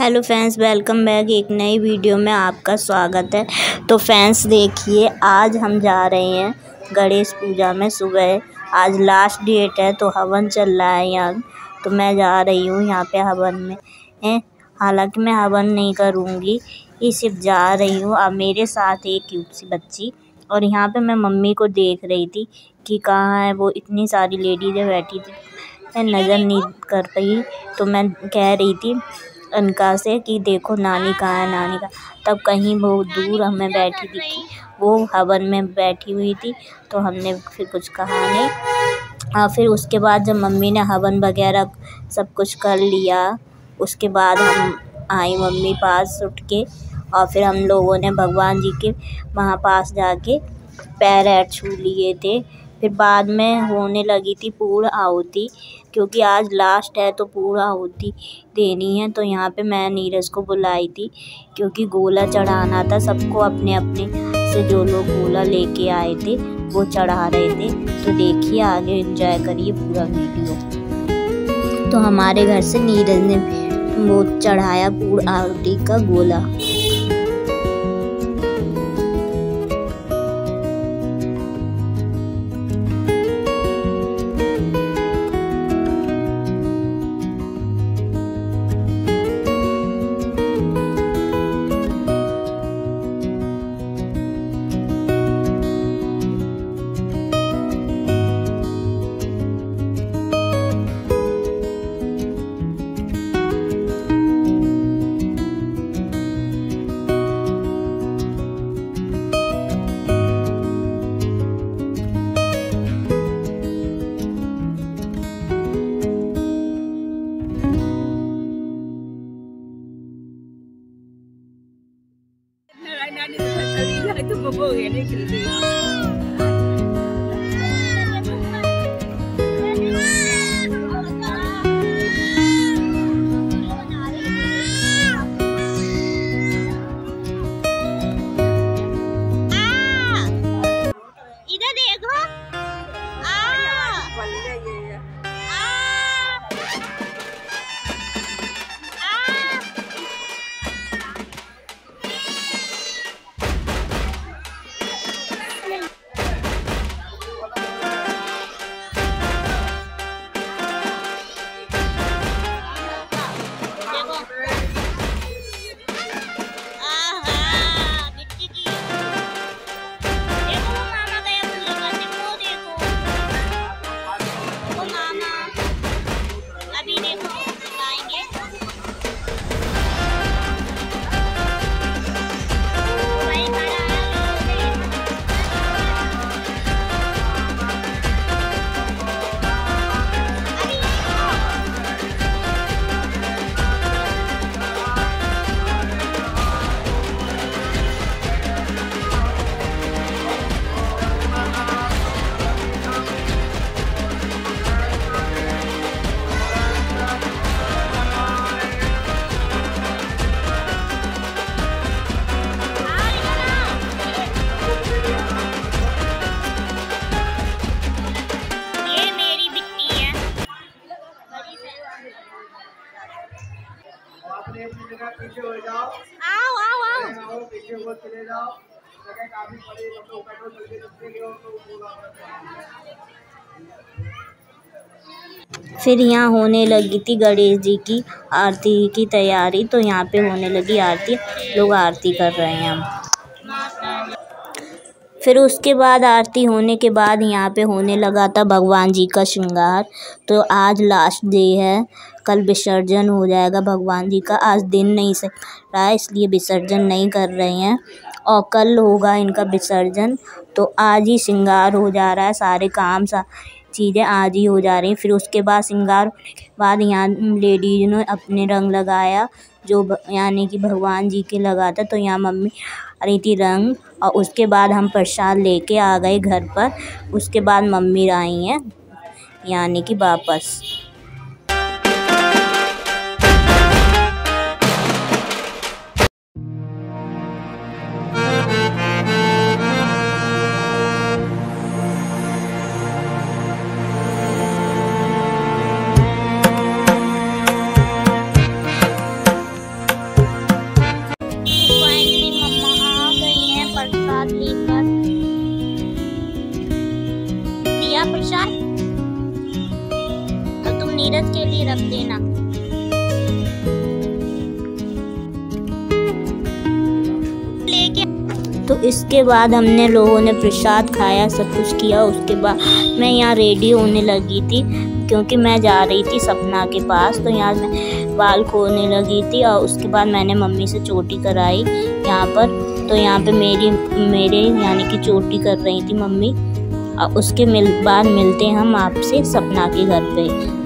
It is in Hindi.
Hello friends, welcome back. एक नई वीडियो में आपका स्वागत है। तो फ्रेंड्स देखिए, आज हम जा रहे हैं गणेश पूजा में। सुबह आज लास्ट डेट है तो हवन चल रहा है यहाँ, तो मैं जा रही हूँ यहाँ पे हवन में। हालांकि मैं हवन नहीं करूँगी, ये सिर्फ जा रही हूँ। अब मेरे साथ एक क्यूट सी बच्ची, और यहाँ पे मैं मम्मी को देख रही थी कि कहाँ है वो। इतनी सारी लेडीज़ें बैठी थी, मैं नज़र नहीं कर पाई, तो मैं कह रही थी उनका से कि देखो नानी कहाँ है, नानी कहाँ। तब कहीं बहुत दूर हमें बैठी दिखी, वो हवन में बैठी हुई थी, तो हमने फिर कुछ कहा नहीं। और फिर उसके बाद जब मम्मी ने हवन वगैरह सब कुछ कर लिया, उसके बाद हम आई मम्मी पास उठ के, और फिर हम लोगों ने भगवान जी के वहाँ पास जाके पैर ऐड छू लिए थे। फिर बाद में होने लगी थी पूर्ण आहुति, क्योंकि आज लास्ट है तो पूर्ण आहुति देनी है। तो यहाँ पे मैं नीरज को बुलाई थी, क्योंकि गोला चढ़ाना था सबको। अपने अपने से जो लोग गोला लेके आए थे वो चढ़ा रहे थे। तो देखिए, आगे एंजॉय करिए पूरा वीडियो। तो हमारे घर से नीरज ने वो चढ़ाया पूर्ण आहुति का गोला। पीछे हो जाओ, आओ आओ आओ, पीछे वो चले जाओ। जगह काफी बड़ी, मतलब पेट्रोल जल्दी रखते हो तो फिर यहाँ होने लगी थी गणेश जी की आरती की तैयारी। तो यहाँ पे होने लगी आरती, लोग आरती कर रहे हैं। फिर उसके बाद आरती होने के बाद यहाँ पे होने लगा था भगवान जी का श्रृंगार। तो आज लास्ट डे है, कल विसर्जन हो जाएगा भगवान जी का। आज दिन नहीं सह रहा है, इसलिए विसर्जन नहीं कर रहे हैं, और कल होगा इनका विसर्जन। तो आज ही श्रृंगार हो जा रहा है, सारे काम चीज़ें आज ही हो जा रही हैं। फिर उसके बाद श्रृंगार होने के बाद यहाँ लेडीज ने अपने रंग लगाया, जो यानी कि भगवान जी के लगा था। तो यहाँ मम्मी आ रही थी रंग, और उसके बाद हम प्रसाद लेके आ गए घर पर। उसके बाद मम्मी आई हैं यानी कि वापस। नीरज के लिए रख देना। तो इसके बाद हमने लोगों ने प्रसाद खाया, सब कुछ किया। उसके बाद मैं यहाँ रेडी होने लगी थी क्योंकि मैं जा रही थी सपना के पास। तो यहाँ मैं बाल खोलने लगी थी और उसके बाद मैंने मम्मी से चोटी कराई यहाँ पर। तो यहाँ पे मेरे यानी कि चोटी कर रही थी मम्मी। और उसके बाद मिलते हैं हम आपसे सपना के घर पे।